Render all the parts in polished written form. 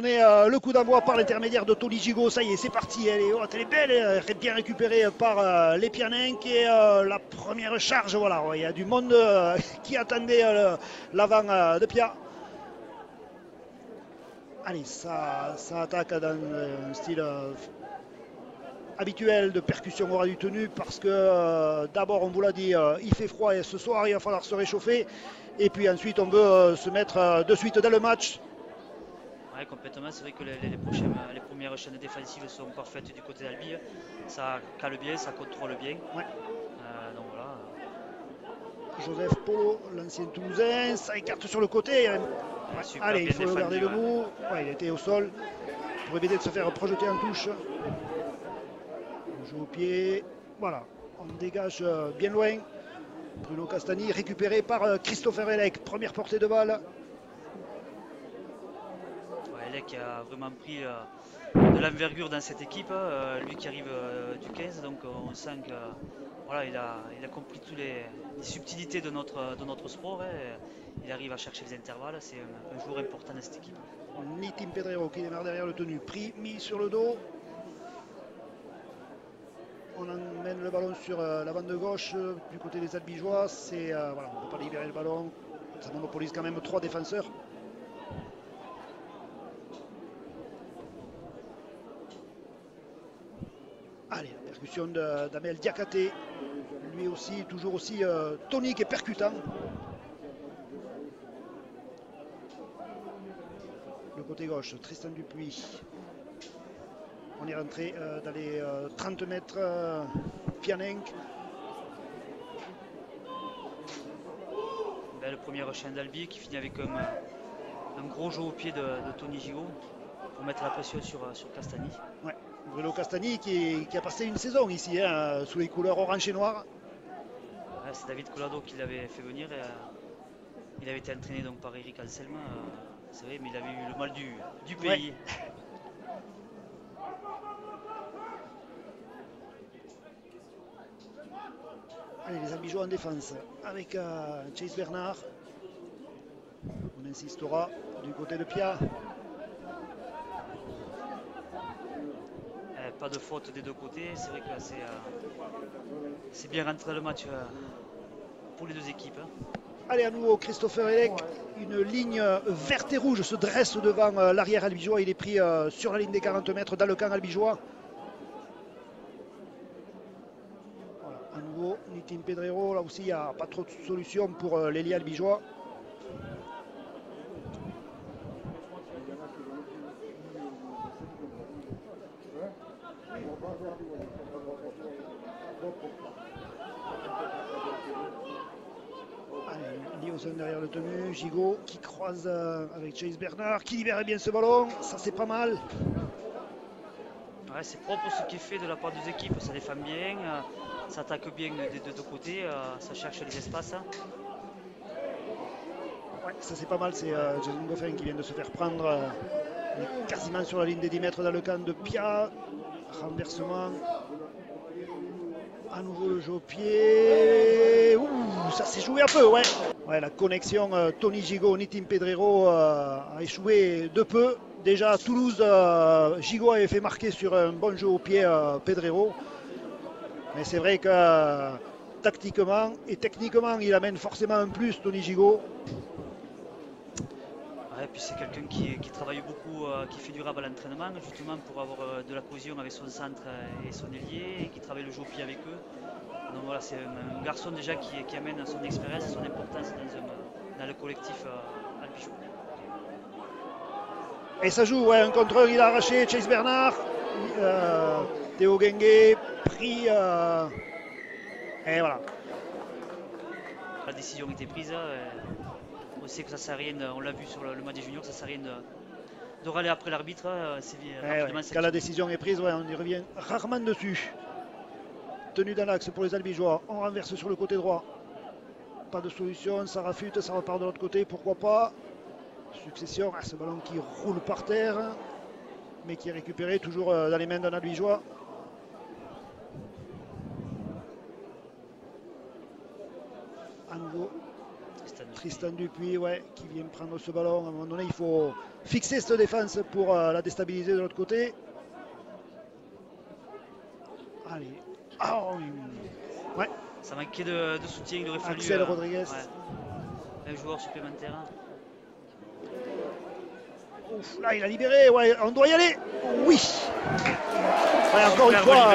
donner le coup d'envoi par l'intermédiaire de Tony Gigot. Ça y est, c'est parti. Elle est haute, elle est belle, elle est bien récupérée par les Pianenques. Et la première charge, voilà, il y a du monde qui attendait l'avant de Pia. Allez, ça attaque dans un style habituel de percussion aura du tenu parce que d'abord, on vous l'a dit, il fait froid et ce soir, il va falloir se réchauffer. Et puis ensuite, on veut se mettre de suite dans le match. Ouais, complètement. C'est vrai que les premières chaînes défensives sont parfaites du côté d'Albi. Ça cale bien, ça contrôle bien. Ouais. Donc voilà. Joseph Polo, l'ancien Toulousain, ça écarte sur le côté. Ouais. Super Allez, il bien faut le garder défendu. debout. Ouais, il était au sol pour éviter de se faire projeter en touche. On joue au pied. Voilà, on dégage bien loin. Bruno Castagni récupéré par Christopher Elec. Première portée de balle. Ouais, Elec a vraiment pris de l'envergure dans cette équipe. Lui qui arrive du 15, donc on sent que voilà, il a compris toutes les subtilités de notre sport. Il arrive à chercher les intervalles. C'est un joueur important dans cette équipe. Nitin Pedrero qui démarre derrière le tenu. Pris, mis sur le dos. On emmène le ballon sur la bande de gauche du côté des Albigeois. Voilà, on ne peut pas libérer le ballon. Ça monopolise quand même 3 défenseurs. Allez, la percussion d'Amel Diakate. Lui aussi, toujours aussi tonique et percutant. Le côté gauche, Tristan Dupuis. On est rentré dans les 30 mètres. Pianenque. Le premier chaîne d'Albi qui finit avec un gros jeu au pied de Tony Gigot pour mettre la pression sur Castagni. Ouais. Bruno Castagni qui a passé une saison ici, hein, sous les couleurs orange et noir. Ouais, c'est David Collado qui l'avait fait venir. Il avait été entraîné donc par Eric Anselme, c'est vrai, mais il avait eu le mal du Ouais. pays. Allez, les Albigeois en défense avec Chase Bernard. On insistera du côté de Pia. Pas de faute des deux côtés. C'est vrai que c'est bien rentré dans le match pour les deux équipes. Allez, à nouveau, Christopher Elec. Une ligne verte et rouge se dresse devant l'arrière albigeois. Il est pris sur la ligne des 40 mètres dans le camp albigeois. Voilà, à nouveau, Nitin Pedrero. Là aussi, il n'y a pas trop de solution pour l'ailier albigeois. Allez, Lioson derrière le tenu, Gigot qui croise avec Chase Bernard, qui libère bien ce ballon, ça c'est pas mal. Ouais, c'est propre ce qui est fait de la part des équipes, ça défend bien, ça attaque bien des deux côtés, ça cherche les espaces. Ouais, ça c'est pas mal, c'est Jason Goffin qui vient de se faire prendre quasiment sur la ligne des 10 mètres dans le camp de Pia. Renversement. À nouveau le jeu au pied. Ouh, ça s'est joué un peu, ouais. Ouais, la connexion Tony Gigot, Nitin Pedrero a échoué de peu. Déjà à Toulouse, Gigot avait fait marquer sur un bon jeu au pied Pedrero. Mais c'est vrai que tactiquement et techniquement, il amène forcément un plus, Tony Gigot. Ouais, puis c'est quelqu'un qui travaille beaucoup, qui fait du rab à l'entraînement, justement pour avoir de la cohésion avec son centre et son ailier, et qui travaille le jeu au pied avec eux. Donc voilà, c'est un garçon déjà qui amène son expérience et son importance dans le collectif albigeois. Et ça joue, ouais, un contreur, il a arraché Chase Bernard. Théo Gengue pris. Et voilà. La décision était prise. On sait que ça sert à rien, on l'a vu sur le match des juniors, ça sert à rien de râler après l'arbitre. C'est rapidement Ouais. Quand la sanctionné. décision est prise, ouais, on y revient rarement dessus. Tenue dans l'axe pour les Albigeois. On renverse sur le côté droit. Pas de solution, ça rafute, ça repart de l'autre côté, pourquoi pas. Succession, ce ballon qui roule par terre, mais qui est récupéré toujours dans les mains d'un Albigeois. À nouveau. Tristan Dupuis, ouais, qui vient prendre ce ballon. À un moment donné, il faut fixer cette défense pour la déstabiliser de l'autre côté. Allez. Oh, ouais. Ça manquait de soutien, il aurait fallu Axel Rodriguez. Un joueur supplémentaire. Ouf, là il a libéré, ouais, on doit y aller. Oui. Ouais, encore une fois.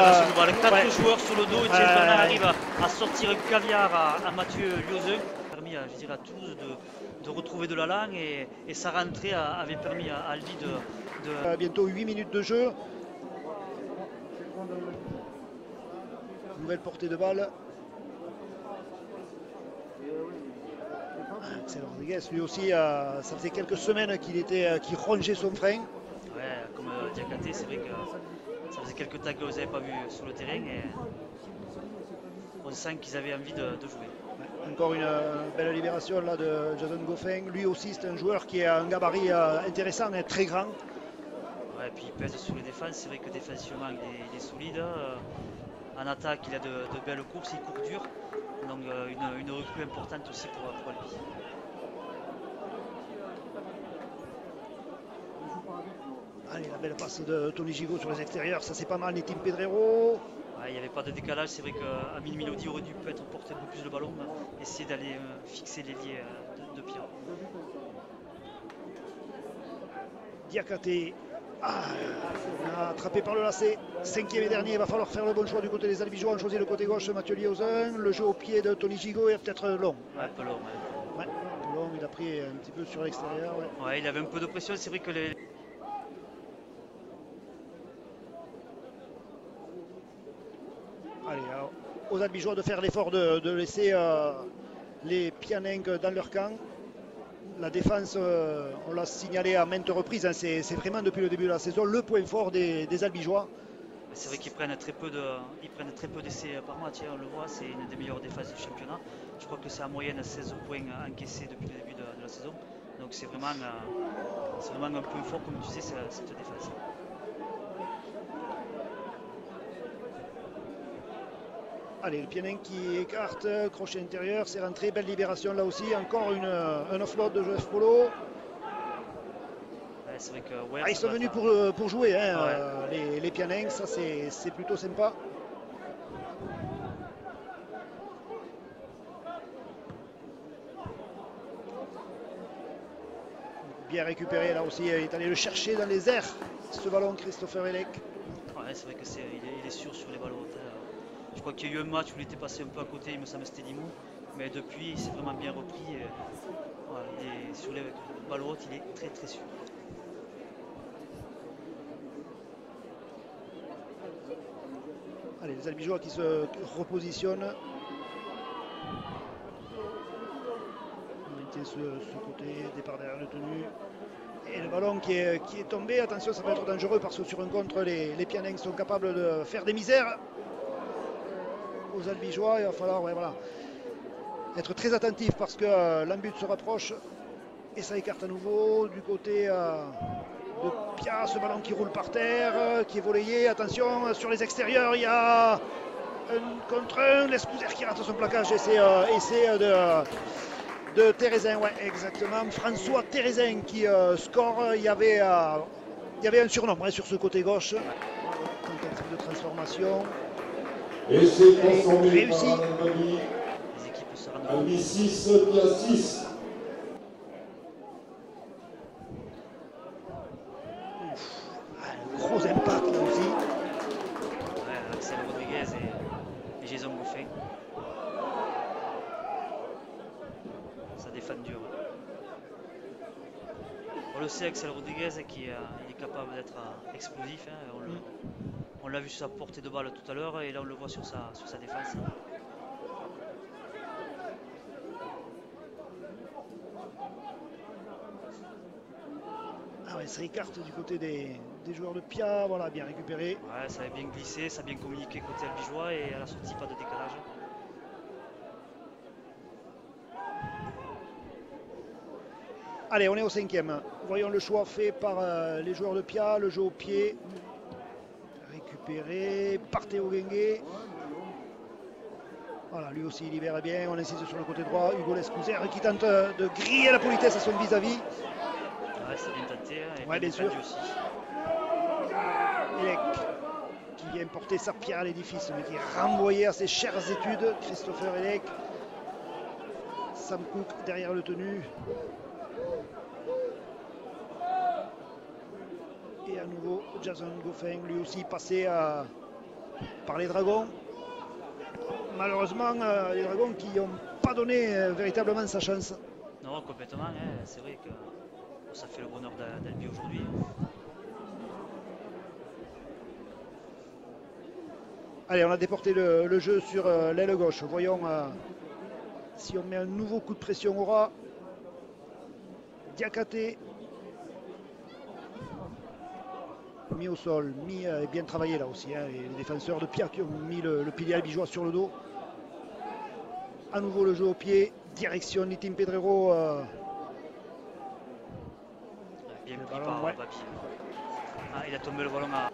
4 joueurs sur le dos, et Thierry Bernard arrive à sortir un caviar à Mathieu Liozin. Permis à Toulouse de retrouver de l'allant, et sa rentrée avait permis à Albi de... Bientôt 8 minutes de jeu. Nouvelle portée de balle. Axel Rodriguez, lui aussi, ça faisait quelques semaines qu'il rongeait son frein. Ouais, comme Diakhaté, c'est vrai que ça faisait quelques temps que vous n'avez pas vu sur le terrain, et on sent qu'ils avaient envie de jouer. Ouais, encore une belle libération là de Jason Goffin. Lui aussi, c'est un joueur qui a un gabarit intéressant et très grand. Ouais, puis il pèse sur les défenses. C'est vrai que défensivement, il est solide. En attaque, il a de belles courses, il court dur. Donc une recrue importante aussi pour Albi. Allez, la belle passe de Tony Gigot sur les extérieurs, ça c'est pas mal. Nitin Pedrero. Ouais, il n'y avait pas de décalage. C'est vrai qu'Amin Milodi aurait dû peut-être porter un peu plus de ballon, essayer d'aller fixer l'ailier de Pierre. Diakhaté. Attrapé par le lacet. 5e et dernier, il va falloir faire le bon choix du côté des Albigeois. On choisit le côté gauche, Mathieu Liozin. Le jeu au pied de Tony Gigot est peut-être long. Ouais, un peu long. Ouais, un peu long, il a pris un petit peu sur l'extérieur. Ouais, il avait un peu de pression. C'est vrai que Allez, alors, aux Albigeois de faire l'effort de laisser les Pianenques dans leur camp. La défense, on l'a signalé à maintes reprises, hein, c'est vraiment depuis le début de la saison le point fort des Albigeois. C'est vrai qu'ils prennent très peu d'essais par match, on le voit, c'est une des meilleures défenses du championnat. Je crois que c'est en moyenne 16 points encaissés depuis le début de la saison. Donc c'est vraiment un point fort, comme tu disais, cette défense. Allez, le Pianin qui écarte, crochet intérieur, c'est rentré, belle libération là aussi. Encore un offload de Joseph Polo. Ouais, c'est vrai que ils sont venus pour jouer, hein, les Pianins, ça c'est plutôt sympa. Bien récupéré là aussi, il est allé le chercher dans les airs, ce ballon, Christopher Elec. Ouais, c'est vrai qu'il est sûr sur les ballons. Je crois qu'il y a eu un match où il était passé un peu à côté, il me semble que c'était Limoux, mais depuis il s'est vraiment bien repris. Voilà, il est sur les ballons hautes, il est très très sûr. Allez, les Albigeois qui se repositionnent. On maintient ce côté, départ derrière le tenu. Et le ballon qui est tombé, attention, ça peut être dangereux parce que sur un contre, les Pianins sont capables de faire des misères aux Albigeois. Il va falloir être très attentif parce que l'embut se rapproche et ça écarte à nouveau du côté de Pia, ce ballon qui roule par terre, qui est volleyé. Attention, sur les extérieurs, il y a un contre un, l'Escouser qui rate son plaquage, essai de Thérésin, ouais, exactement. François Thérésin qui score. Il y avait un surnom sur ce côté gauche. Tentative de transformation. Et c'est transformé réussi. Par les équipes se rendent Albi 6, Pia 6. Gros impact là aussi. Ouais, Axel Rodriguez et Jason Goffin. Ça défend dur. On le sait, Axel Rodriguez, il est capable d'être explosif. Hein, on l'a vu sur sa portée de balle tout à l'heure, et là on le voit sur sa défense. Ah ouais, ça écarte du côté des joueurs de Pia, voilà, bien récupéré. Ouais, ça a bien glissé, ça a bien communiqué côté albigeois, et à la sortie, pas de décalage. Allez, on est au 5e. Voyons le choix fait par les joueurs de Pia, le jeu au pied. Récupéré par Théo Guinguet. Voilà, lui aussi il libère bien, on insiste sur le côté droit. Hugo Lescouzer qui tente de griller la politesse à son vis-à-vis. Ouais, c'est bien tenté hein, et Ouais, bien sûr. défendu aussi. Elec qui vient porter sa pierre à l'édifice, mais qui est renvoyé à ses chères études. Christopher Elec. Sam Cook derrière le tenu. Et à nouveau Jason Goffin, lui aussi passé par les Dragons. Malheureusement, les Dragons qui n'ont pas donné véritablement sa chance. Non, complètement, hein, c'est vrai que ça fait le bonheur d'Albi aujourd'hui. Allez, on a déporté le jeu sur l'aile gauche. Voyons si on met un nouveau coup de pression au ras. Diakate mis au sol, bien travaillé là aussi. Hein, les défenseurs de Pia qui ont mis le pilier albigeois sur le dos. À nouveau le jeu au pied, direction Nitin Pedrero. Bien pris par Babi. Ah, il a tombé le ballon à...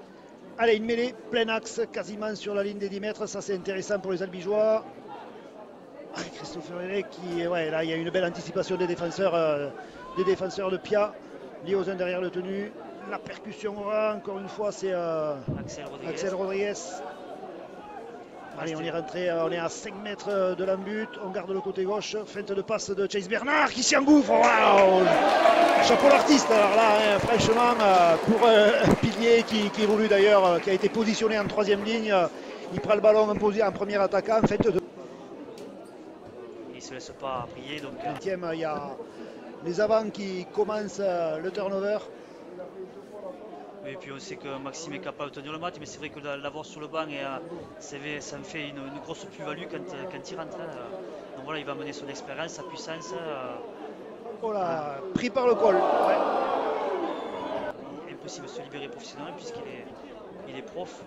Allez, une mêlée, plein axe, quasiment sur la ligne des 10 mètres. Ça, c'est intéressant pour les albigeois. Christopher Elec qui, ouais, là, il y a une belle anticipation des défenseurs de Pia. Liozin derrière le tenu. La percussion aura, encore une fois, c'est Axel Rodriguez. Allez, on est rentré, on est à 5 mètres de l'embut. On garde le côté gauche. Feinte de passe de Chase Bernard qui s'y engouffre. Waouh! Chapeau l'artiste. Alors là, hein, franchement, pour un pilier qui évolue d'ailleurs, qui a été positionné en 3e ligne, il prend le ballon imposé en premier attaquant. Feinte de... Il ne se laisse pas briller. Donc, 20e, il y a les avants qui commencent le turnover. Et puis on sait que Maxime est capable de tenir le match, mais c'est vrai que l'avoir sur le banc, ça me fait une grosse plus-value quand il rentre. Donc voilà, il va mener son expérience, sa puissance. Oh là, pris par le col. Ouais. Impossible de se libérer professionnellement puisqu'il est prof.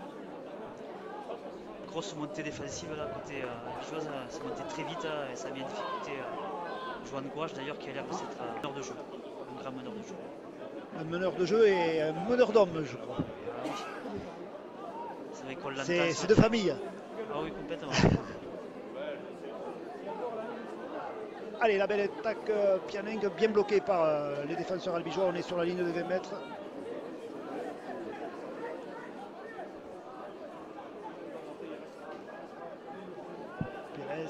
Grosse montée défensive là, côté Albigeoise, ça montait très vite et ça a mis en difficulté Johan Gouache d'ailleurs qui a l'air de s'être un meneur de jeu, un grand meneur de jeu. Un meneur de jeu et un meneur d'homme, je crois. Oui. C'est vrai qu'on l'entend. C'est de famille. Ah oui, complètement. Allez, la belle attaque Pianing, bien bloquée par les défenseurs albigeois. On est sur la ligne de 20 mètres. Pérez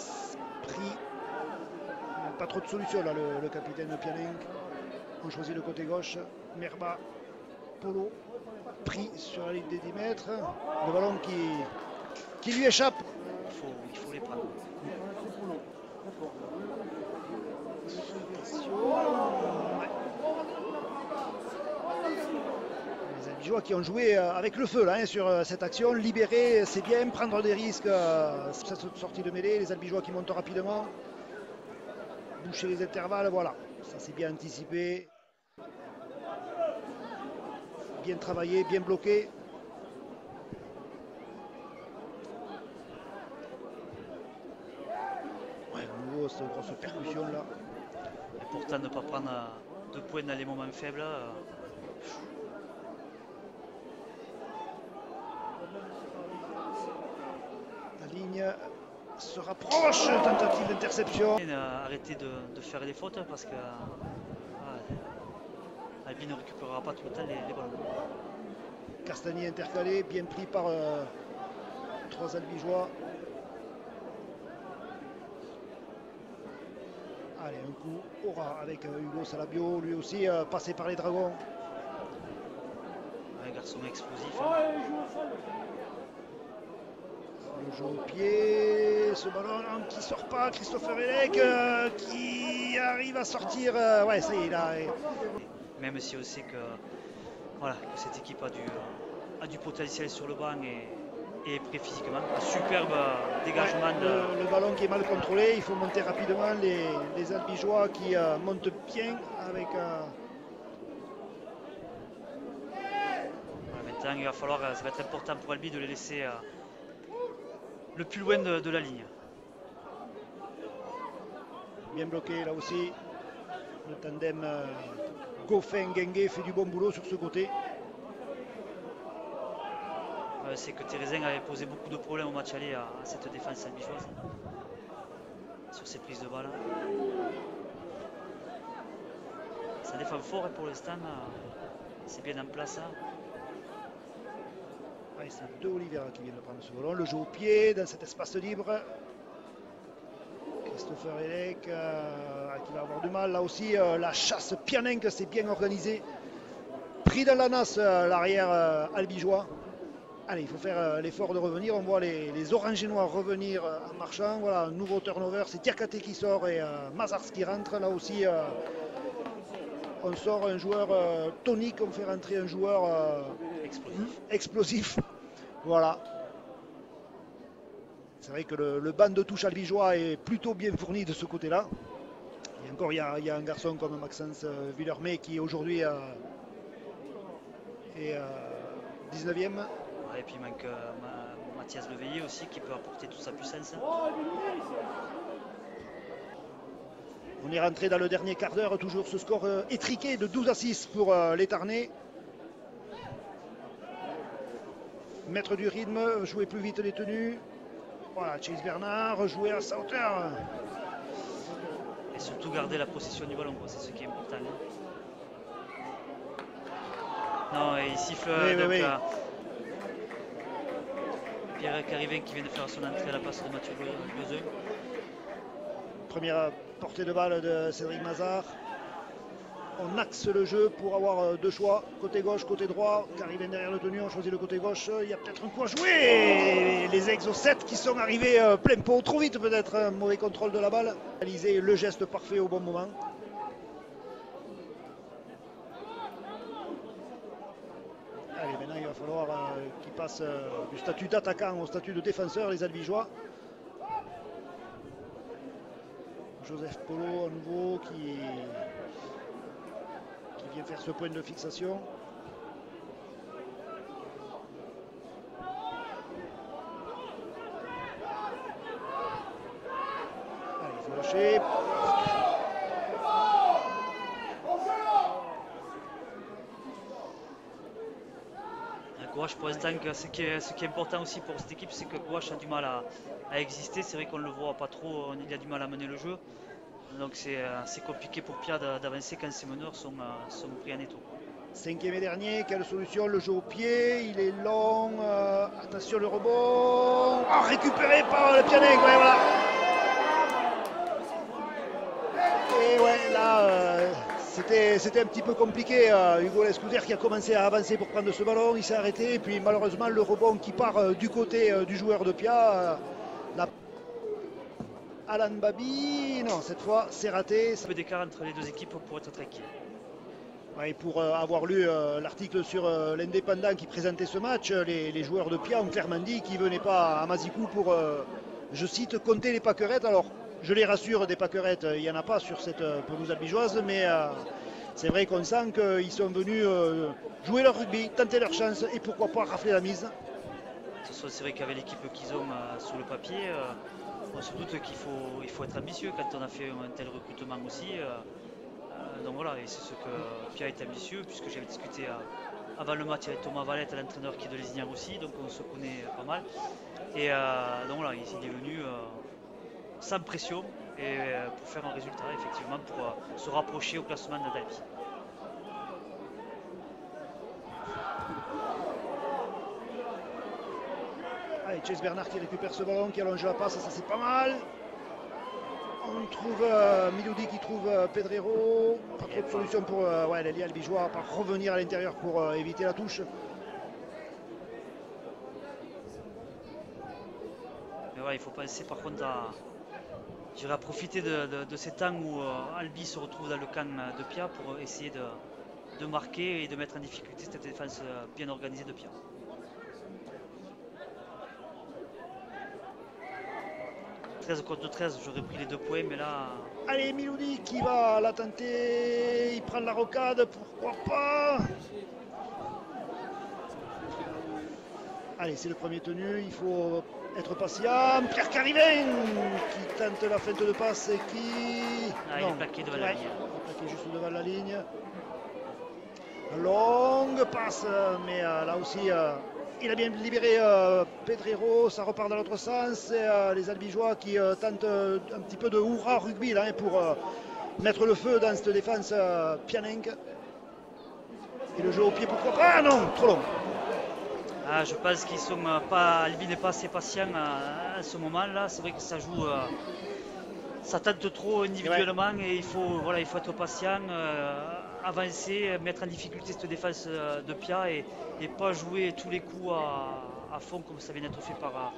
pris. Pas trop de solutions là, le capitaine Pianing. On choisit le côté gauche. Merba, Polo, pris sur la ligne des 10 mètres. Le ballon qui lui échappe. Il faut les prendre. Ouais. Les Albigeois qui ont joué avec le feu là, hein, sur cette action. Libérer, c'est bien. Prendre des risques, cette sortie de mêlée. Les Albigeois qui montent rapidement. Boucher les intervalles, voilà. Ça c'est bien anticipé. Bien travaillé, bien bloqué. Ouais, à nouveau, cette grosse percussion là. Et pourtant, ne pas prendre 2 points dans les moments faibles. La ligne se rapproche, tentative d'interception. Arrêtez de faire des fautes parce que Albi ne récupérera pas tout le temps les ballons. Castagnier intercalé, bien pris par 3 Albigeois. Allez, un coup aura avec Hugo Salabio, lui aussi passé par les Dragons. Un garçon explosif. Le jeu au pied, ce ballon qui sort pas, Christopher Elec qui arrive à sortir. Ouais, ça y est, là. Même si on sait que, voilà, que cette équipe a du potentiel sur le banc et est prêt physiquement. Un superbe dégagement. Ouais, le ballon qui est mal contrôlé, il faut monter rapidement. Les Albigeois qui montent bien avec. Voilà, maintenant, il va falloir, ça va être important pour Albi de les laisser le plus loin de la ligne. Bien bloqué là aussi. Le tandem Goffin-Guenguet fait du bon boulot sur ce côté. C'est que Thérézin avait posé beaucoup de problèmes au match aller à cette défense albigeoise. Sur ses prises de balle. Ça défend fort et pour l'instant, c'est bien en place. Ouais, c'est De Oliveira qui vient de prendre ce ballon. Le jeu au pied dans cet espace libre. Christopher Elek qui va avoir du mal. Là aussi, la chasse Pianenque s'est bien organisée. Pris dans la nasse l'arrière albigeois. Allez, il faut faire l'effort de revenir. On voit les oranges et noirs revenir en marchant. Voilà, un nouveau turnover. C'est Diakate qui sort et Mazars qui rentre. Là aussi, on sort un joueur tonique. On fait rentrer un joueur explosif. Voilà. C'est vrai que le banc de touche albigeois est plutôt bien fourni de ce côté-là. Et encore, il y a un garçon comme Maxence Villermé qui aujourd'hui est 19e. Ouais, et puis il manque Mathias Leveillé aussi qui peut apporter toute sa puissance. On est rentré dans le dernier quart d'heure, toujours ce score étriqué de 12-6 pour les Tarnais. Mettre du rythme, jouer plus vite les tenues. Voilà, Chase Bernard, jouer à sa hauteur. Et surtout garder la possession du ballon, c'est ce qui est important. Non, et il siffle Oui. Pierre Carivin qui vient de faire son entrée à la place de Mathieu Bezeux. Première portée de balle de Cédric Mazars. On axe le jeu pour avoir deux choix, côté gauche, côté droit. Carivin derrière le tenu, on choisit le côté gauche. Il y a peut-être un coup à jouer. Et les Exocet qui sont arrivés plein pot, trop vite peut-être, un mauvais contrôle de la balle. Réaliser le geste parfait au bon moment. Allez, maintenant il va falloir qu'ils passent du statut d'attaquant au statut de défenseur, les Albigeois. Joseph Polo à nouveau qui vient faire ce point de fixation. Allez, il faut lâcher. Gouache, pour l'instant, ce qui est important aussi pour cette équipe, c'est que Gouache a du mal à exister. C'est vrai qu'on ne le voit pas trop, il a du mal à mener le jeu. Donc c'est compliqué pour Pierre d'avancer quand ses meneurs sont pris en étau. 5e et dernier, quelle solution? Le jeu au pied, il est long. Attention le rebond. Oh, récupéré par le Pianenque, ouais, voilà. Et ouais, là, c'était un petit peu compliqué. Hugo Lescouder qui a commencé à avancer pour prendre ce ballon, il s'est arrêté. Et puis malheureusement, le rebond qui part du côté du joueur de Pia. Alan Babi, non, cette fois, c'est raté. Un peu d'écart entre les deux équipes pour être tranquille. Ouais, pour avoir lu l'article sur l'Indépendant qui présentait ce match, les joueurs de Pia ont clairement dit qu'ils ne venaient pas à Mazicou pour, je cite, compter les pâquerettes. Alors, je les rassure, des pâquerettes, il n'y en a pas sur cette pelouse albigeoise, mais c'est vrai qu'on sent qu'ils sont venus jouer leur rugby, tenter leur chance et pourquoi pas rafler la mise. C'est vrai qu'avec l'équipe qu'ils ont sous le papier, on se doute qu'il faut être ambitieux quand on a fait un tel recrutement aussi. Donc voilà, et c'est ce que Pierre est ambitieux, puisque j'avais discuté avant le match avec Thomas Valette, l'entraîneur qui est de Lézignan aussi, donc on se connaît pas mal. Et donc voilà, il est venu sans pression et pour faire un résultat, effectivement, pour se rapprocher au classement de Dalby. Allez, Chase Bernard qui récupère ce ballon, qui allonge la passe, ça c'est pas mal. On trouve Miloudi qui trouve Pedrero. Pas trop de solution pour l'allié albigeois, à part revenir à l'intérieur pour éviter la touche. Mais ouais, il faut penser par contre à profiter de ces temps où Albi se retrouve dans le camp de Pia pour essayer de marquer et de mettre en difficulté cette défense bien organisée de Pia. « 13 contre 13, j'aurais pris les 2 points, mais là... » Allez, Miloudi qui va la tenter, il prend la rocade, pourquoi pas. Allez, c'est le premier tenu, il faut être patient. Pierre Carivin qui tente la feinte de passe et qui... Ah, il est plaqué devant la ligne. Il est plaqué juste devant la ligne. Longue passe, mais là aussi, Il a bien libéré Pedrero, ça repart dans l'autre sens. Et, les Albigeois qui tentent un petit peu de hurrah rugby là, pour mettre le feu dans cette défense Pianenc. Et le jeu au pied, pourquoi pas? Ah non, trop long. Ah, je pense qu'ils sont pas. Albi n'est pas assez patient à ce moment-là. C'est vrai que ça joue. Ça tente trop individuellement et il faut être patient, avancer, mettre en difficulté cette défense de Pia et pas jouer tous les coups à fond comme ça vient d'être fait par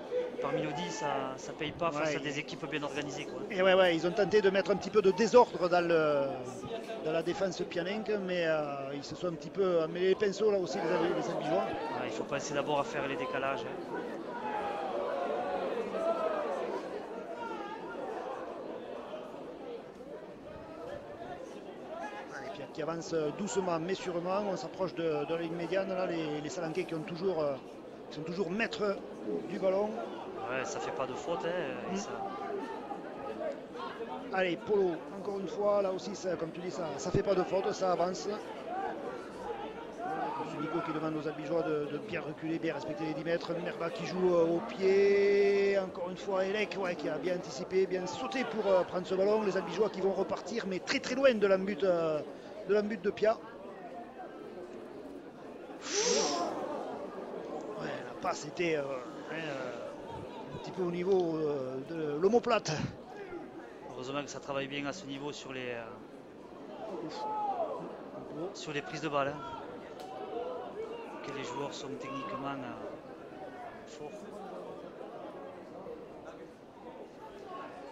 Milodi. Ça ne paye pas face à des équipes bien organisées, quoi. Et ouais, ils ont tenté de mettre un petit peu de désordre dans la défense Pianenc, mais ils se sont un petit peu mêlés les pinceaux là aussi, les Albigeois. Il faut penser d'abord à faire les décalages. Qui avance doucement mais sûrement. On s'approche de la ligne médiane. Là, les Salanquais qui sont toujours maîtres du ballon. Ouais, ça fait pas de faute. Ça... Allez, Polo, encore une fois, là aussi, ça, comme tu dis, ça fait pas de faute, ça avance. C'est Nico qui demande aux Albigeois de bien reculer, bien respecter les 10 mètres. Merba qui joue au pied. Encore une fois, Elec qui a bien anticipé, bien sauté pour prendre ce ballon. Les Albigeois qui vont repartir, mais très très loin de l'embut de Pia. Ouais, la passe était un petit peu au niveau de l'omoplate. Heureusement que ça travaille bien à ce niveau sur les prises de balles. Que les joueurs sont techniquement forts.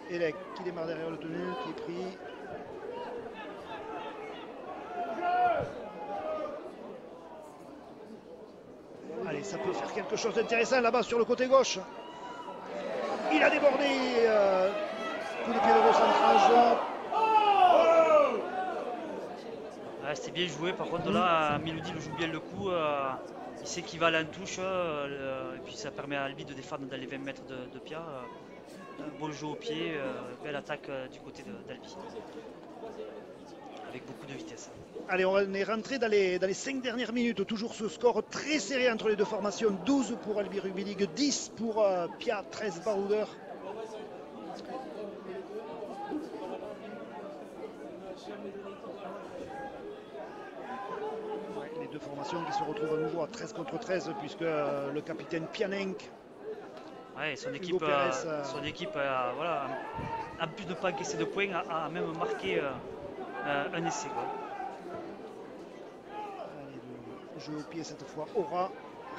Elec qui démarre derrière le tenu, qui est pris. Allez, ça peut faire quelque chose d'intéressant là-bas sur le côté gauche. Il a débordé. Coup de pied de recentrage. C'était bien joué. Par contre, là, Milodi le joue bien le coup. Il sait qu'il va aller en touche. Et puis ça permet à Albi de défendre dans les 20 mètres de Pia. Un bon jeu au pied. Belle attaque du côté d'Albi. Avec beaucoup de vitesse. Allez, on est rentré dans les 5 dernières minutes. Toujours ce score très serré entre les deux formations. 12 pour Albi Rugby League, 10 pour Pia, 13 Barouders. Les deux formations qui se retrouvent à nouveau à 13 contre 13 puisque le capitaine Pianenc. Ouais, son équipe, voilà, en plus de ne pas encaisser de points, a même marqué un essai. Quoi. Allez, le jeu au pied cette fois, Aura,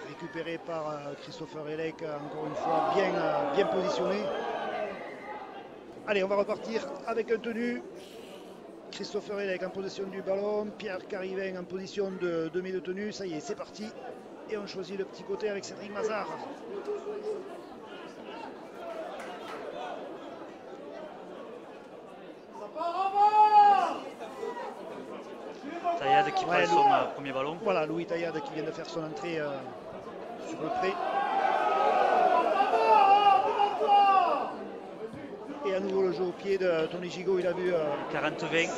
récupéré par Christopher Elec, encore une fois bien positionné. Allez, on va repartir avec un tenu. Christopher Elec en possession du ballon, Pierre Carivin en position de demi de tenue. Ça y est, c'est parti. Et on choisit le petit côté avec Cédric Mazard. Taillade qui prend son premier ballon. Voilà, Louis Taillade qui vient de faire son entrée sur le pré. Et à nouveau le jeu au pied de Tony Gigot, il a vu 40-20.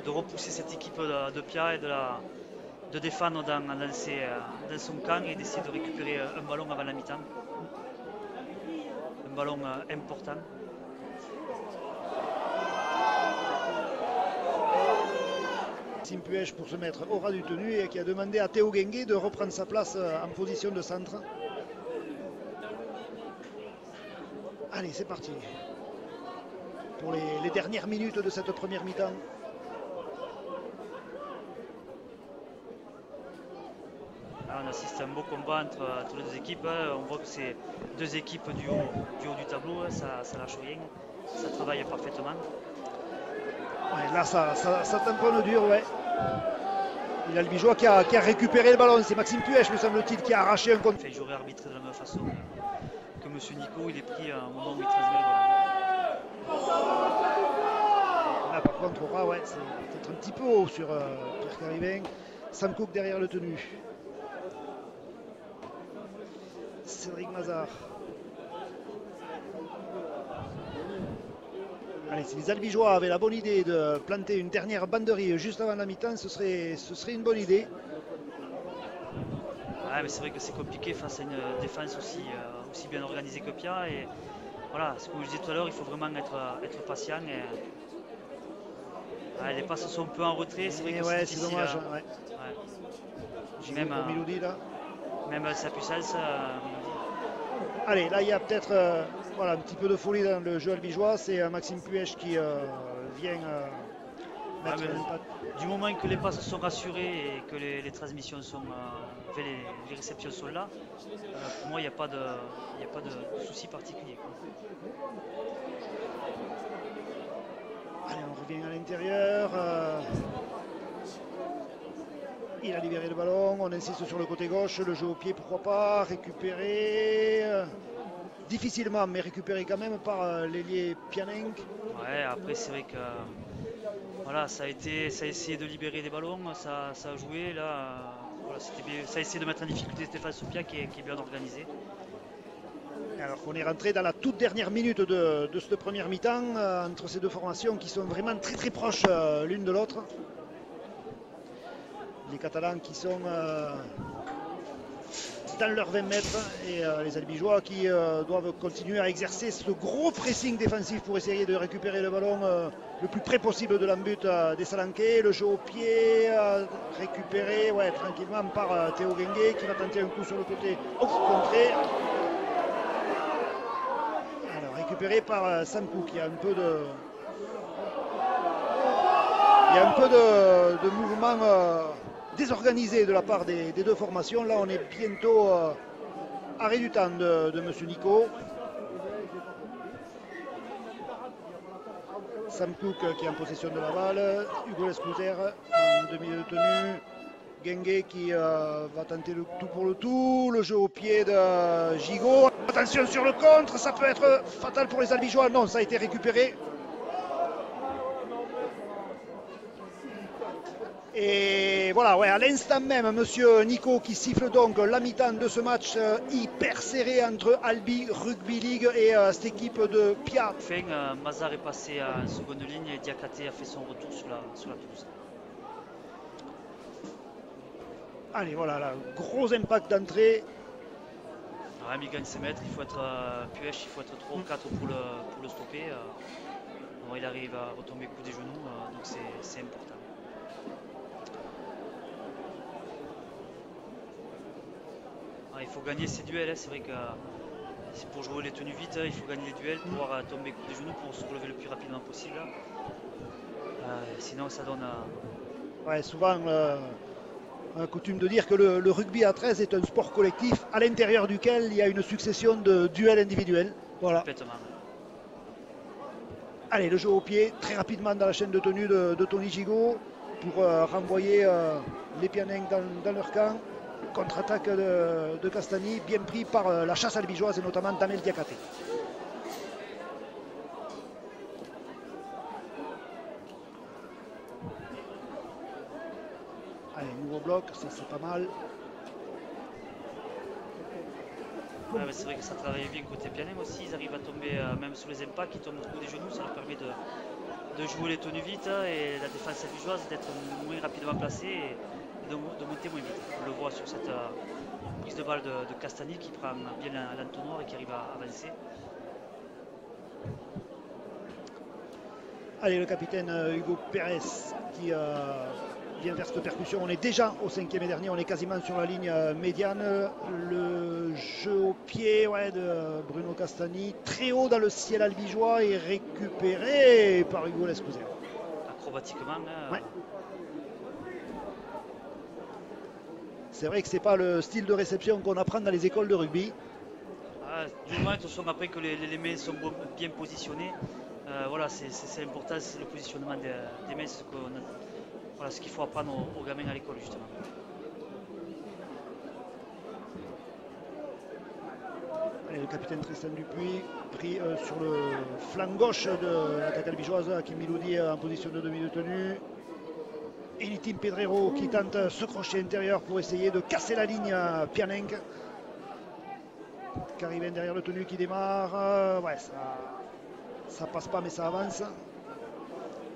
De repousser cette équipe de Pia et de défendre dans son camp et d'essayer de récupérer un ballon avant la mi-temps. Un ballon important. Simpuech pour se mettre au ras du tenu et qui a demandé à Théo Guenguet de reprendre sa place en position de centre. Allez, c'est parti pour les dernières minutes de cette première mi-temps. On assiste à un beau combat entre les deux équipes. On voit que c'est deux équipes du haut du tableau. Ça lâche rien. Ça travaille parfaitement. Ouais, là, ça tamponne dur, ouais. Il y a le Bijois qui a récupéré le ballon. C'est Maxime Puech, me semble-t-il, qui a arraché un contre. J'aurais arbitré de la même façon que M. Nico. Il est pris à un moment où il transmet le ballon. Là, par contre, Aura, ouais, c'est peut-être un petit peu haut sur Pierre Carivin. Sam Cook derrière le tenu. Cédric Mazard. Allez, si les Albigeois avaient la bonne idée de planter une dernière banderie juste avant la mi-temps, ce serait une bonne idée. Ouais, mais c'est vrai que c'est compliqué face à une défense aussi bien organisée que Pia. Et voilà, ce que je disais tout à l'heure, il faut vraiment être patient. Les passes sont un peu en retrait, c'est vrai Et que c'est ouais, c'est difficile. dommage. Ouais. Ouais. Gigot Même, pour Milodi là. même sa puissance, Allez, là il y a peut-être voilà, un petit peu de folie dans le jeu albigeois. C'est Maxime Puech qui vient mettre mais un pas. du moment que les passes sont rassurées et que les transmissions sont, enfin, les réceptions sont là, pour moi il n'y a pas de souci particulier, quoi. Allez, on revient à l'intérieur. Il a libéré le ballon, on insiste sur le côté gauche, le jeu au pied, pourquoi pas, récupéré difficilement, mais récupéré quand même par l'ailier Pianenc. Ouais, après c'est vrai que voilà, ça a essayé de libérer des ballons, ça a joué là, voilà, ça a essayé de mettre en difficulté Stéphane Sopia qui est bien organisé. Alors qu'on est rentré dans la toute dernière minute de cette première mi-temps, entre ces deux formations qui sont vraiment très très proches l'une de l'autre. Les Catalans qui sont dans leurs 20 mètres et les Albigeois qui doivent continuer à exercer ce gros pressing défensif pour essayer de récupérer le ballon le plus près possible de l'embut des Salanquais. Le jeu au pied récupéré tranquillement par Théo Gengué qui va tenter un coup sur le côté contré. Alors récupéré par Samkou qui a un peu de... Il y a un peu de mouvement désorganisé de la part des deux formations. Là, on est bientôt arrêt du temps de M. Nico. Sam Cook qui est en possession de la balle. Hugo Lescouser en demi de tenue. Gengué qui va tenter le tout pour le tout. Le jeu au pied de Gigot. Attention sur le contre, ça peut être fatal pour les Albigeois. Non, ça a été récupéré. Et voilà, à l'instant même, monsieur Nico qui siffle donc la mi-temps de ce match hyper serré entre Albi Rugby League et cette équipe de Pia. Enfin, Mazar est passé en seconde ligne et Diakate a fait son retour sur la pelouse. Allez, voilà, là, gros impact d'entrée. Il gagne ses mètres, il faut être Puech, il faut être 3 ou 4 pour le stopper. Bon, il arrive à retomber coup des genoux, donc c'est important. Il faut gagner ces duels, c'est vrai que c'est pour jouer les tenues vite, il faut gagner les duels, pouvoir tomber coup des genoux pour se relever le plus rapidement possible. Sinon ça donne... Souvent, on a coutume de dire que le rugby à 13 est un sport collectif à l'intérieur duquel il y a une succession de duels individuels. Voilà. Complètement. Allez, le jeu au pied, très rapidement dans la chaîne de tenue de Tony Gigot pour renvoyer les Pianencs dans leur camp. Contre-attaque de Castagny, bien pris par la chasse albigeoise et notamment Damel Diakate. Allez, nouveau bloc, ça c'est pas mal. C'est vrai que ça travaille bien côté Pianem aussi, ils arrivent à tomber même sous les impacts, ils tombent au coup des genoux, ça leur permet de jouer les tenues vite et la défense albigeoise d'être moins rapidement placée et de monter moins vite. On le voit sur cette prise de balle de Castagny qui prend bien l'entonnoir et qui arrive à avancer. Allez, le capitaine Hugo Pérez qui vient vers cette percussion. On est déjà au 5e et dernier, on est quasiment sur la ligne médiane. Le jeu au pied de Bruno Castagny, très haut dans le ciel albigeois et récupéré par Hugo Lescouser. Acrobatiquement. Ouais. C'est vrai que c'est pas le style de réception qu'on apprend dans les écoles de rugby. Du moins, de toute façon, après que les mains sont bien positionnées, voilà, c'est important, c'est le positionnement des mains, c'est ce qu'il faut apprendre aux gamins à l'école justement. Allez, le capitaine Tristan Dupuis pris sur le flanc gauche de l'attaque albigeoise, Hakim Milodi en position de demi de tenue. Et Nitin Pedrero qui tente ce crochet intérieur pour essayer de casser la ligne Pianenc. Caribin derrière le tenue qui démarre. Ça passe pas mais ça avance.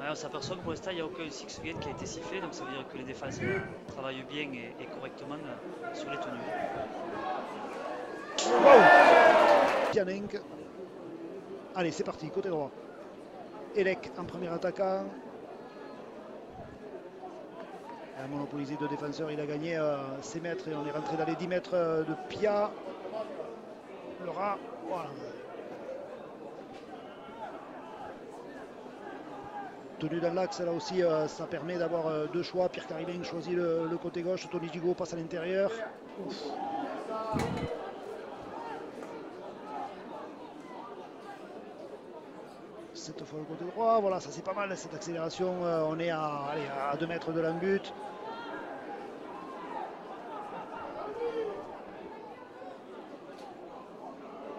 Ouais, on s'aperçoit que pour l'instant, il n'y a aucun six game qui a été sifflé, donc ça veut dire que les défenses travaillent bien et correctement sur les tenues. Wow. Pianenc. Allez, c'est parti, côté droit. Elec en premier attaquant. Il a monopolisé 2 défenseurs, il a gagné ses mètres et on est rentré dans les 10 mètres de Pia. Le rat, voilà. Tenue dans l'axe, là aussi, ça permet d'avoir 2 choix. Pierre Caribin choisit le côté gauche, Tony Gigot passe à l'intérieur. Cette fois le côté droit, voilà, ça c'est pas mal cette accélération. On est à 2 mètres de l'embut.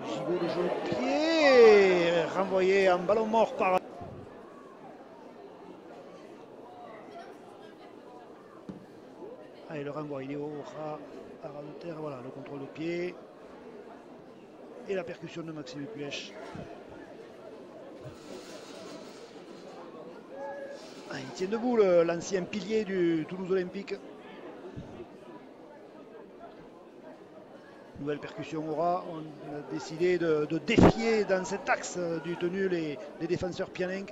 Gigot de jeu au pied, renvoyé en ballon mort par. Allez, le renvoi, il est au ras de terre, voilà, le contrôle de pied. Et la percussion de Maxime Puech. Il tient debout l'ancien pilier du Toulouse Olympique. Nouvelle percussion au ras. On a décidé de défier dans cet axe du tenu les défenseurs Pianenc.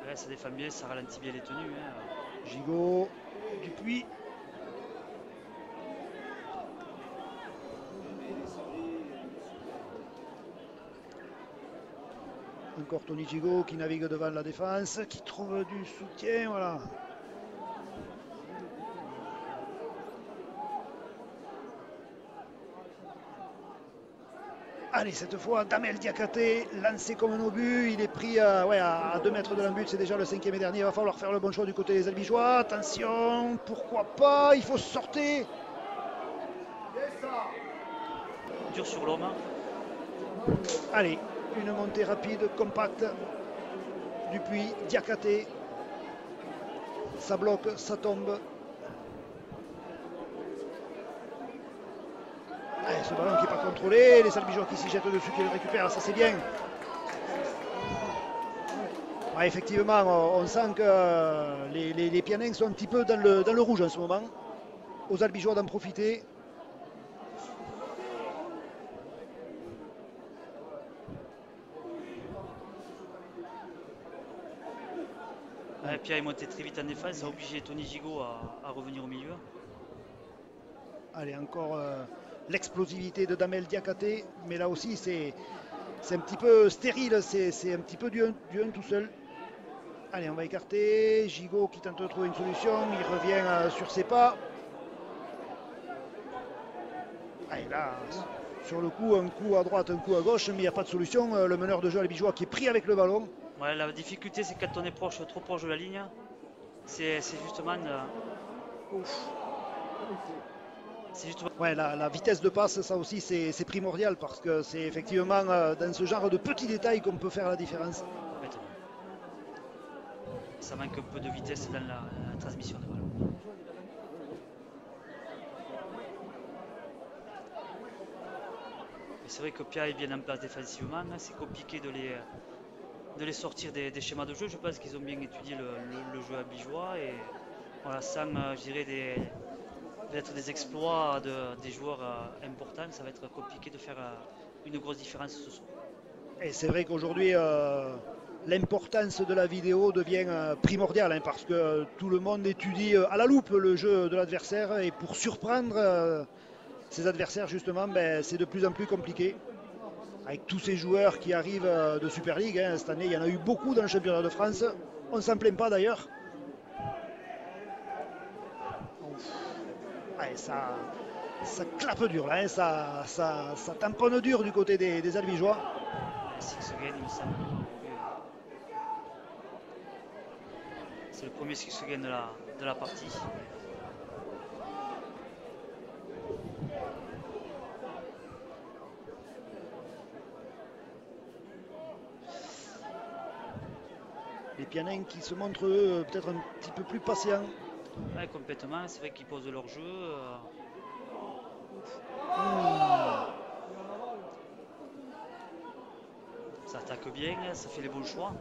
Ouais, ça défend bien, ça ralentit bien les tenues. Hein. Gigot, Dupuis. Encore Tony Gigot qui navigue devant la défense, qui trouve du soutien, voilà. Allez, cette fois, Damel Diakhaté, lancé comme un obus, il est pris à 2 mètres de l'embut, c'est déjà le 5e et dernier, il va falloir faire le bon choix du côté des Albigeois. Attention, pourquoi pas, il faut sortir. Dur sur l'homme. Allez, une montée rapide, compacte. Dupuis, Diakhaté. Ça bloque, ça tombe. Allez, ce ballon qui n'est pas contrôlé, les Albigeois qui s'y jettent dessus, qui le récupèrent, ça c'est bien. Ouais, effectivement, on sent que les Pianins sont un petit peu dans le rouge en ce moment. Aux Albigeois d'en profiter. Ouais, Pierre est monté très vite en défense, ça a obligé Tony Gigot à revenir au milieu. Allez, encore l'explosivité de Damel Diakhaté, mais là aussi c'est un petit peu stérile, c'est un petit peu du 1 tout seul. Allez, on va écarter. Gigot qui tente de trouver une solution, il revient sur ses pas. Allez, là, sur le coup, un coup à droite, un coup à gauche, mais il n'y a pas de solution. Le meneur de jeu albigeois qui est pris avec le ballon. Ouais, la difficulté, c'est quand on est trop proche de la ligne, c'est justement. C'est justement... Ouais, la vitesse de passe, ça aussi, c'est primordial parce que c'est effectivement dans ce genre de petits détails qu'on peut faire la différence. Ça manque un peu de vitesse dans la transmission de ballon. C'est vrai que Pia est bien en place défensivement, c'est compliqué de les sortir des schémas de jeu. Je pense qu'ils ont bien étudié le jeu albigeois et voilà, sans je dirais peut-être des exploits des joueurs importants, ça va être compliqué de faire une grosse différence ce soir. Et c'est vrai qu'aujourd'hui l'importance de la vidéo devient primordiale hein, parce que tout le monde étudie à la loupe le jeu de l'adversaire et pour surprendre ses adversaires justement c'est de plus en plus compliqué. Avec tous ces joueurs qui arrivent de Super League, hein, cette année il y en a eu beaucoup dans le championnat de France, on ne s'en plaint pas d'ailleurs. Ouais, ça clappe dur là, hein, ça tamponne dur du côté des Albigeois. Six game, il me semble. C'est le premier six game de la partie. Les Pianins qui se montrent peut-être un petit peu plus patients. Ouais, complètement, c'est vrai qu'ils posent leur jeu. Ça attaque bien, ça fait les bons choix.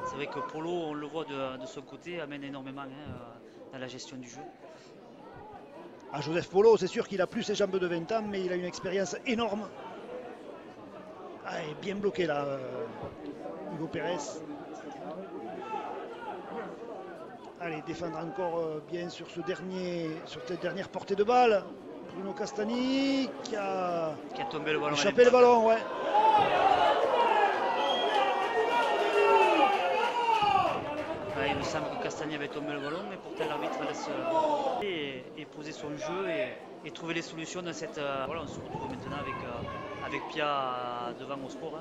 C'est vrai que Polo, on le voit de son côté, amène énormément dans la gestion du jeu. À Joseph Polo, c'est sûr qu'il a plus ses jambes de 20 ans, mais il a une expérience énorme. Ah, il est bien bloqué là, Hugo Pérez. Allez, défendre encore bien sur cette dernière portée de balle. Bruno Castagni qui a tombé le ballon. Échappé le ballon, ouais. Il me semble que Castagni avait tombé le ballon, mais pourtant l'arbitre laisse et poser son jeu et trouver les solutions dans cette. Voilà, on se retrouve maintenant avec Pia devant au score.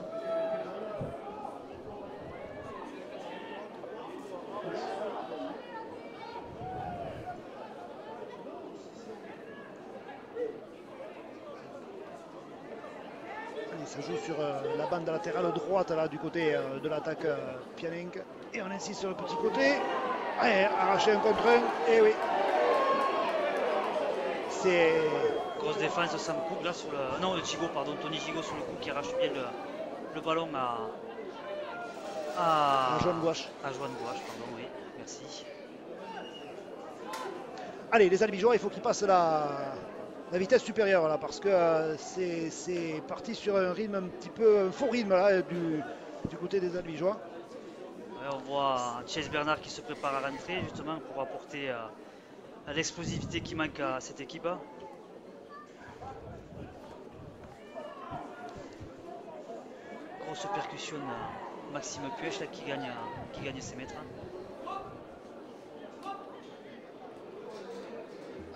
Ça joue sur la bande latérale droite là, du côté de l'attaque Pianenc. Et on insiste sur le petit côté. Allez, arraché un contre un. Et oui. C'est. Grosse défense de Sam Cook là sur le. Non, Gigot, pardon, Tony Gigot sur le coup qui arrache bien le ballon à Joan Gouache. À Joan Gouache, pardon, oui, merci. Allez, les Albigeois, il faut qu'ils passent la vitesse supérieure là, parce que c'est parti sur un rythme un petit peu, un faux rythme là, du côté des Albigeois. Ouais, on voit Chase Bernard qui se prépare à rentrer justement pour apporter l'explosivité qui manque à cette équipe. Grosse percussion Maxime Puech là, qui gagne ses mètres.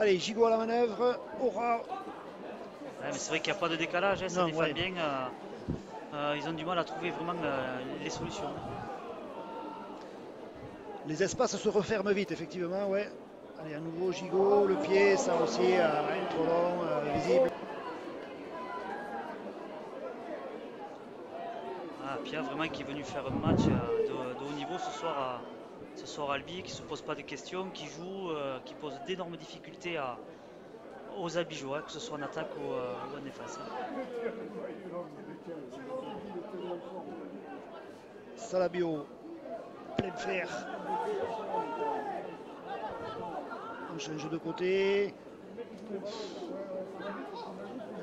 Allez, Gigot à la manœuvre, Aura. Ouais, mais c'est vrai qu'il n'y a pas de décalage, ça défend bien. Ils ont du mal à trouver vraiment les solutions. Les espaces se referment vite, effectivement, ouais. Allez, à nouveau Gigot, le pied, ça aussi, trop long, visible. Pia vraiment qui est venu faire un match de haut niveau ce soir à Albi, qui ne se pose pas de questions, qui joue, qui pose d'énormes difficultés aux Albigeois, que ce soit en attaque ou en défense. Salabio, plein fer. On change de côté.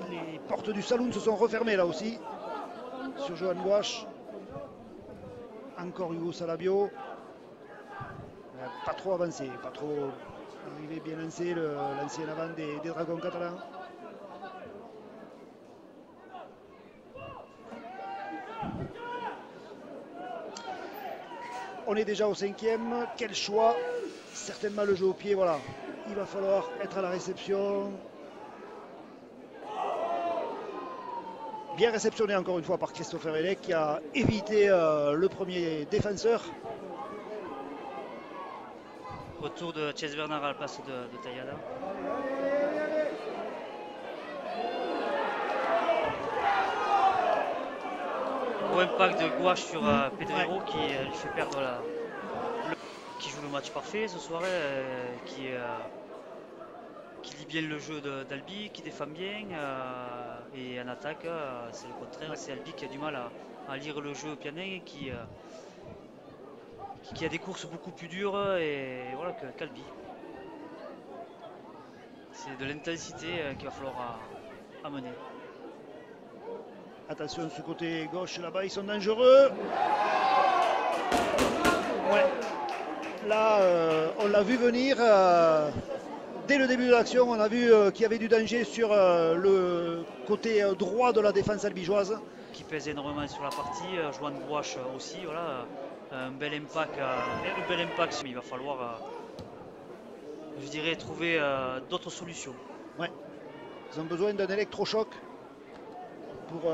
Les portes du saloon se sont refermées là aussi. Sur Joan Gouache. Encore Hugo Salabio. Pas trop avancé, pas trop arrivé bien lancé, l'ancien avant des Dragons catalans. On est déjà au 5e. Quel choix. Certainement le jeu au pied, voilà. Il va falloir être à la réception. Bien réceptionné encore une fois par Christopher Elec qui a évité le premier défenseur. Retour de Chase Bernard à la place de Tayada. Gros impact de Gouache sur Pedrero qui lui fait perdre qui joue le match parfait ce soir, qui lit bien le jeu d'Albi, qui défend bien, et en attaque c'est le contraire, c'est Albi qui a du mal à lire le jeu Pianin, qui a des courses beaucoup plus dures et voilà qu'Albi. C'est de l'intensité qu'il va falloir amener. Attention ce côté gauche là-bas, ils sont dangereux. Ouais. Là, on l'a vu venir. Dès le début de l'action, on a vu qu'il y avait du danger sur le côté droit de la défense albigeoise. Qui pèse énormément sur la partie. Joan Gouache aussi, voilà. Un bel impact, mais il va falloir, je dirais, trouver d'autres solutions. Ouais. Ils ont besoin d'un électrochoc pour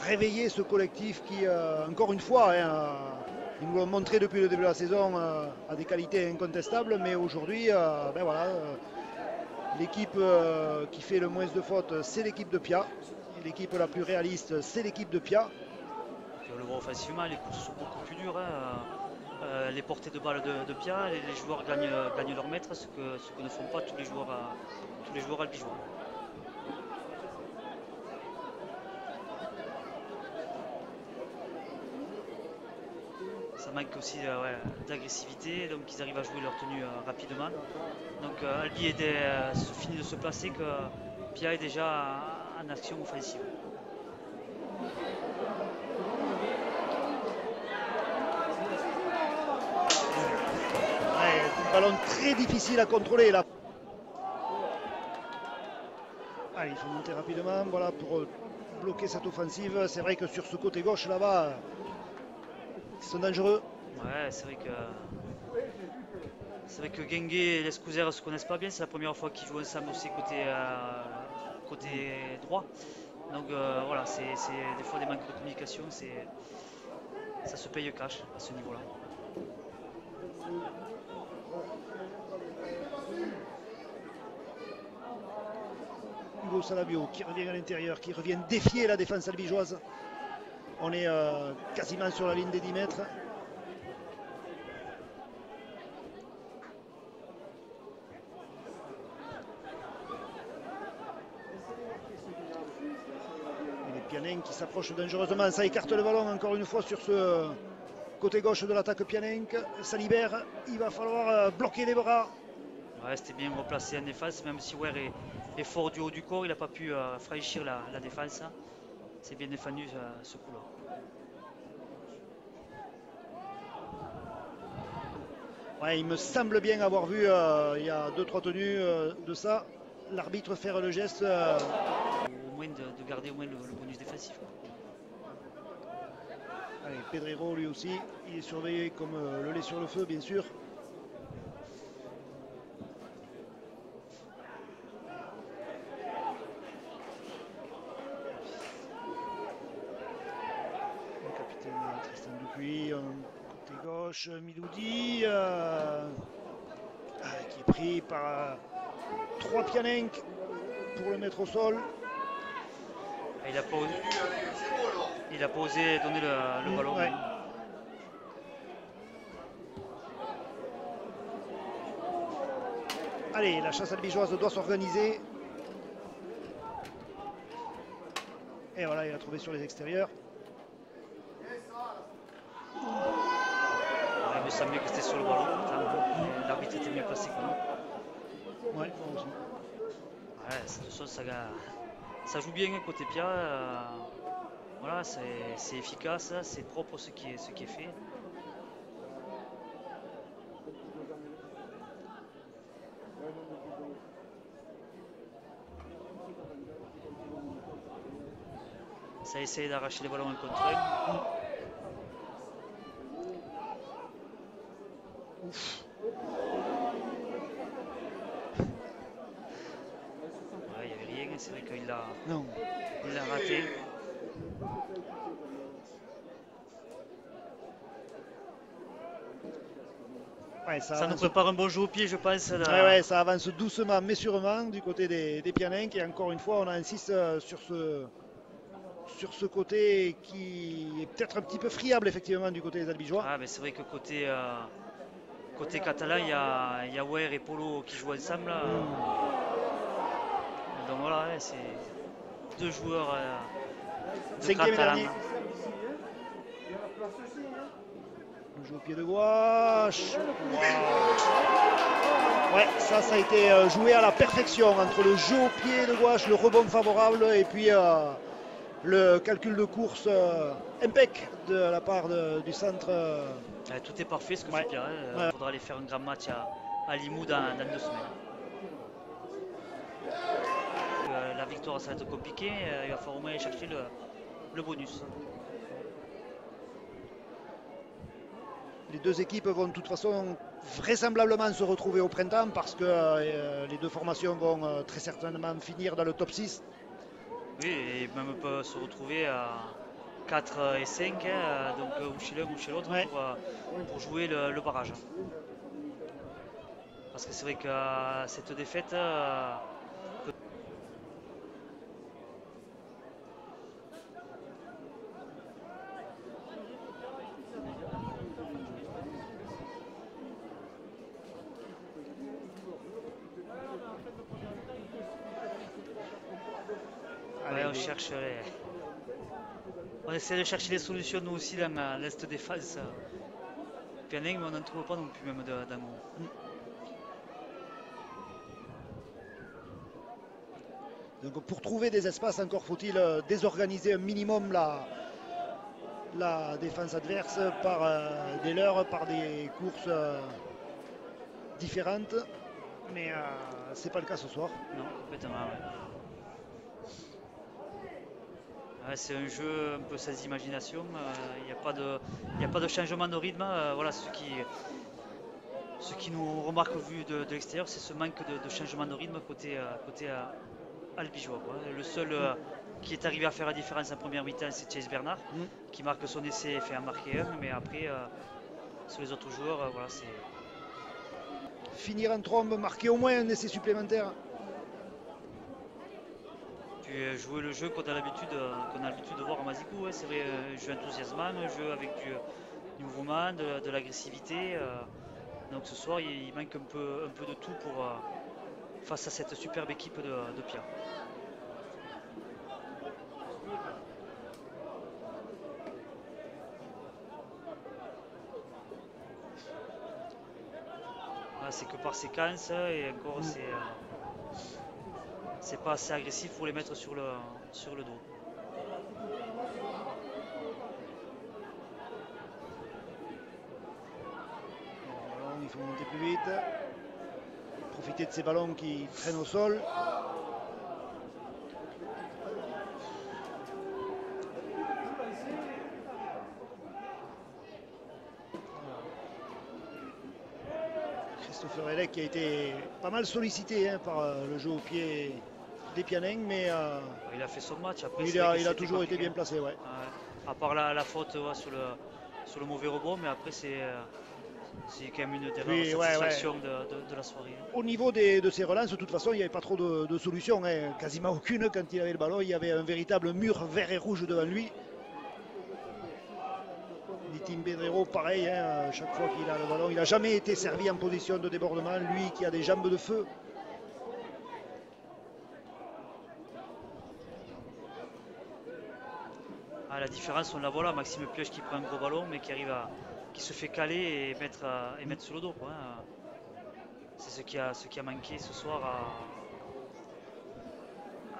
réveiller ce collectif qui, encore une fois, ils nous l'ont montré depuis le début de la saison, a des qualités incontestables, mais aujourd'hui, ben voilà, l'équipe qui fait le moins de fautes, c'est l'équipe de Pia. L'équipe la plus réaliste, c'est l'équipe de Pia. On le voit offensivement, les courses sont beaucoup plus dures. Les portées de balles de Pia, les joueurs gagnent leur mètre, ce que ne font pas tous les joueurs albigeois. manque aussi ouais, d'agressivité, donc ils arrivent à jouer leur tenue rapidement. Donc Albi finit de se placer que Pia est déjà en action offensive. Un ballon très difficile à contrôler là. Allez, il faut monter rapidement, voilà, pour bloquer cette offensive. C'est vrai que sur ce côté gauche là-bas, ils sont dangereux. Ouais, c'est vrai que Gengue et Lescouzer ne se connaissent pas bien. C'est la première fois qu'ils jouent ensemble aussi côté droit. Donc voilà, c'est des fois des manques de communication. Ça se paye cash à ce niveau-là. Hugo Salabio qui revient à l'intérieur, qui revient défier la défense albigeoise. On est quasiment sur la ligne des 10 mètres. Et les Pianin qui s'approchent dangereusement. Ça écarte le ballon encore une fois sur ce côté gauche de l'attaque Pianin. Ça libère. Il va falloir bloquer les bras. Ouais, c'était bien replacé en défense, même si Ware est fort du haut du corps, il n'a pas pu franchir la défense. C'est bien défendu ce coup-là. Ouais, il me semble bien avoir vu il y a 2-3 tenues de ça, l'arbitre faire le geste. Au moins de garder au moins le bonus défensif. Allez, Pedrero lui aussi, il est surveillé comme le lait sur le feu, bien sûr. Le capitaine Tristan Dupuis, côté gauche, Miloudi, qui est pris par 3 Pianenc pour le mettre au sol. Il a pas osé donner le ballon. Ouais. Allez, la chasse albigeoise doit s'organiser. Et voilà, il a trouvé sur les extérieurs. Il me semblait que c'était sur le ballon. L'arbitre était mieux placé que nous. Ouais, bon aussi. Ouais, de toute façon, ça joue bien côté Pia. Voilà, c'est efficace, c'est propre ce qui est fait. Ça essaye d'arracher les ballons en contre un. Ouf. Ouais, il n'y avait rien, c'est vrai qu'il l'a raté. Ouais, ça nous prépare un bon jeu au pied, je pense. Ouais, ça avance doucement mais sûrement du côté des Pianenc. Et encore une fois, on insiste sur ce côté qui est peut-être un petit peu friable effectivement du côté des Albigeois. Ah, mais c'est vrai que côté catalan, il y a Ware et Polo qui jouent ensemble. Donc voilà, c'est deux joueurs de Cinquième et catalan. dernier. Le jeu au pied de gauche. Wow. Ouais, ça a été joué à la perfection entre le jeu au pied de gauche, le rebond favorable et puis le calcul de course impec de la part du centre. Tout est parfait ce que fait Pierre. Il faudra aller faire un grand match à Limoux dans 2 semaines. La victoire, ça va être compliqué. Il va falloir au moins aller chercher le bonus. Les deux équipes vont de toute façon vraisemblablement se retrouver au printemps parce que les deux formations vont très certainement finir dans le top 6. Oui, et même peuvent se retrouver à 4 et 5, donc ou chez l'un ou chez l'autre, Ouais. pour jouer le barrage. Parce que c'est vrai que cette défaite on essaie de chercher des solutions nous aussi dans l'Est défense Pianing, mais on n'en trouve pas non plus, même d'un mot. Donc pour trouver des espaces, encore faut-il désorganiser un minimum la défense adverse par des leurres, par des courses différentes. Mais c'est pas le cas ce soir. Non, complètement. Ouais, c'est un jeu un peu sans imagination. Il n'y a pas de changement de rythme. Voilà, ce qui nous remarque au vu de l'extérieur, c'est ce manque de changement de rythme côté albigeois. Le seul qui est arrivé à faire la différence en première mi-temps, c'est Chase Bernard, qui marque son essai et fait en marquer un. Mais après, sur les autres joueurs, voilà, c'est. Finir en trombe, marquer au moins un essai supplémentaire. Puis jouer le jeu qu'on a l'habitude de voir à Mazicou, c'est vrai, un jeu enthousiasmant, un jeu avec du mouvement, de l'agressivité. Donc ce soir, il manque un peu de tout pour face à cette superbe équipe de Pia. C'est que par séquence et encore c'est pas assez agressif pour les mettre sur le dos. Il faut monter plus vite, profiter de ces ballons qui traînent au sol. Christopher Elec qui a été pas mal sollicité par le jeu au pied des Pianing, mais il a fait son match. Après, il a toujours été bien placé. Ouais. À part la faute sur le mauvais rebond, mais après c'est quand même une des satisfactions de la soirée. Au niveau de ses relances, de toute façon, il n'y avait pas trop de solutions, quasiment aucune. Quand il avait le ballon, il y avait un véritable mur vert et rouge devant lui. Nitin Pedrero, pareil, chaque fois qu'il a le ballon, il n'a jamais été servi en position de débordement, lui qui a des jambes de feu. La différence, on la voit là, Maxime Pioche qui prend un gros ballon, mais qui se fait caler et mettre sur le dos. C'est ce qui a manqué ce soir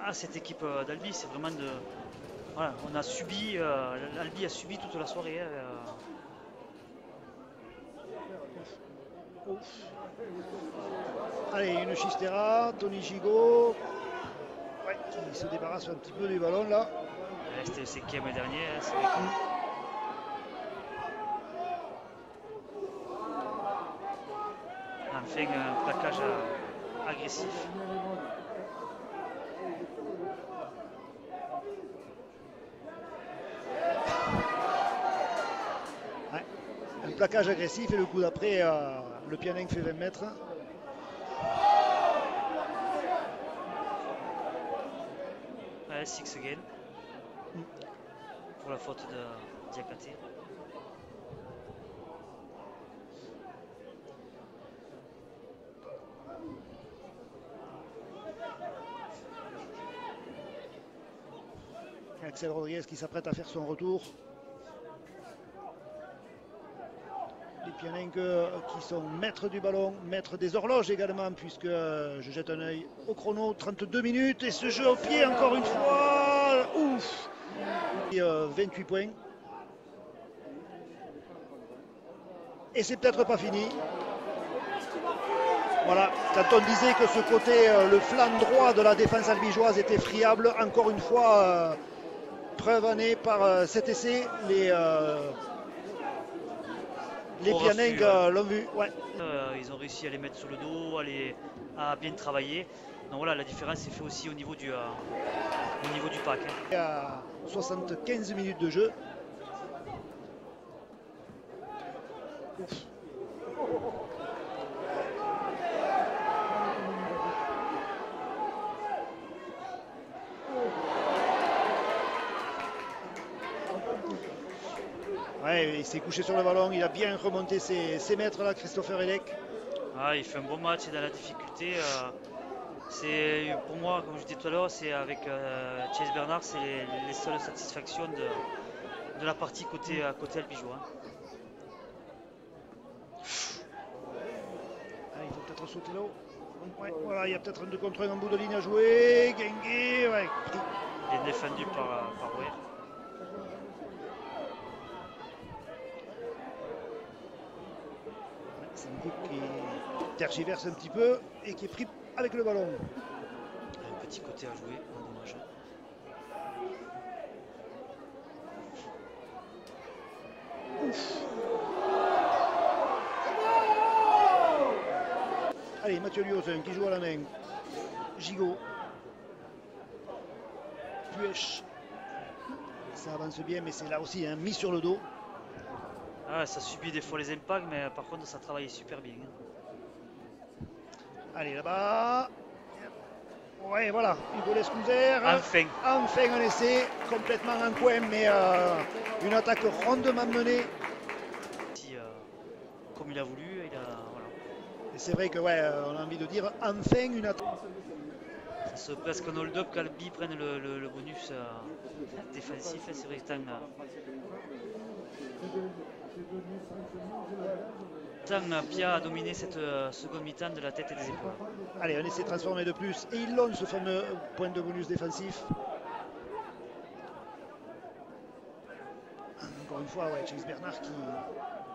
à cette équipe d'Albi. C'est vraiment voilà, on a subi, l'Albi a subi toute la soirée. Allez, une Chistera, Tony Gigot, qui se débarrasse un petit peu du ballon là. C'était le 5e dernier. Enfin, un plaquage agressif. Un plaquage agressif et le coup d'après, le Pianing fait 20 mètres. Six again. Pour la faute de Diakate. Axel Rodriguez qui s'apprête à faire son retour. Les Pianing qui sont maîtres du ballon, maîtres des horloges également, puisque je jette un œil au chrono, 32 minutes et ce jeu au pied encore une fois, ouf, et 28 points. Et c'est peut-être pas fini. Voilà, quand on disait que ce côté, le flanc droit de la défense albigeoise était friable, encore une fois, preuve en est par cet essai, les Pianing l'ont vu. Ouais. Ils ont réussi à les mettre sur le dos, à bien travailler. Donc voilà, la différence est faite aussi au niveau du pack. Il y a 75 minutes de jeu. Ouf. Ouais, il s'est couché sur le ballon, il a bien remonté ses mètres là, Christopher Elec. Il fait un bon match dans la difficulté. C'est pour moi, comme je disais tout à l'heure, c'est avec Chase Bernard, c'est les seules satisfactions de la partie côté albigeois. peut-être sauter là-haut. Ouais, voilà, il y a peut-être un 2 contre 1 en bout de ligne à jouer. Gengue, ouais, pris. Bien défendu par Weir. C'est un coup qui tergiverse un petit peu et qui est pris avec le ballon. Un petit côté à jouer, dommage. Ouf. Allez, Mathieu Liosin qui joue à la main. Gigot. Puech. Ça avance bien, mais c'est là aussi mis sur le dos. Ah, ça subit des fois les impacts, mais par contre ça travaille super bien. Allez, là-bas. Ouais, voilà, Hugo Lescouzer. Enfin. Enfin un essai, complètement en coin, mais une attaque rondement menée. Si, comme il a voulu, il a. Voilà. Et c'est vrai que, ouais, on a envie de dire enfin une attaque. Ça se presque un hold-up qu'Albi prenne le bonus défensif. C'est vrai que Pia a dominé cette seconde mi-temps de la tête et des épaules. Allez, un essai transformé de plus. Et il longe ce fameux point de bonus défensif. Encore une fois, ouais, Chase Bernard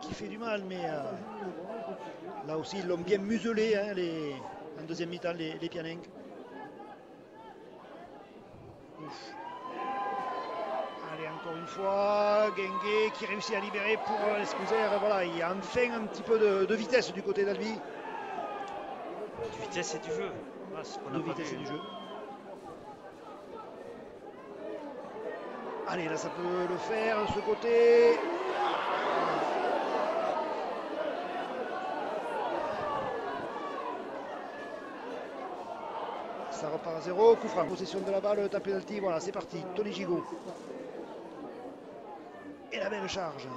qui fait du mal, mais là aussi, ils l'ont bien muselé en deuxième mi-temps, les Pianenques. Allez, encore une fois, Gengue qui réussit à libérer pour Lescouzer. Voilà, il y a enfin un petit peu de vitesse du côté d'Albi. Du vitesse et du jeu. Voilà, ce qu'on a De pas vitesse vu. et du jeu. Allez, là, ça peut le faire, ce côté. Ça repart à 0. Coup franc, possession de la balle, tape penalty. Voilà, c'est parti. Tony Gigot. Et la belle charge.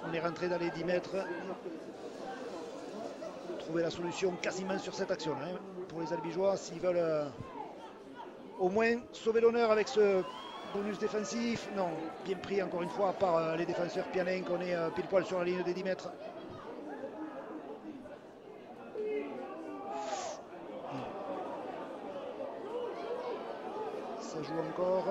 On est rentré dans les 10 mètres. Trouver la solution quasiment sur cette action hein, pour les Albigeois s'ils veulent au moins sauver l'honneur avec ce bonus défensif. Non, bien pris encore une fois par les défenseurs Pianenques. On est pile poil sur la ligne des 10 mètres. Ça joue encore.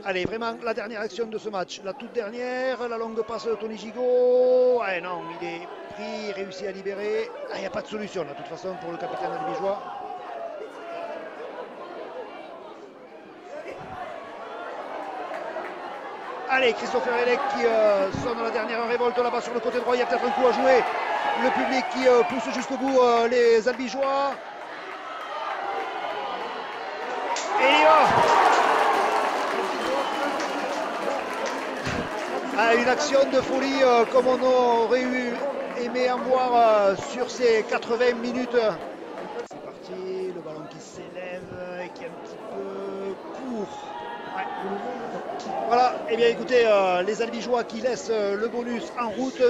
Allez, vraiment la dernière action de ce match, la toute dernière, la longue passe de Tony Gigot. Ouais, non, il est pris, réussi à libérer. Il n'y a pas de solution, là, de toute façon, pour le capitaine albigeois. Allez, Christopher Elec qui sonne la dernière révolte là-bas sur le côté droit. Il y a peut-être un coup à jouer. Le public qui pousse jusqu'au bout les albigeois. Et il y va. Une action de folie comme on aurait aimé en voir sur ces 80 minutes. C'est parti, le ballon qui s'élève et qui est un petit peu court. Ouais. Voilà, et bien écoutez, les Albigeois qui laissent le bonus en route.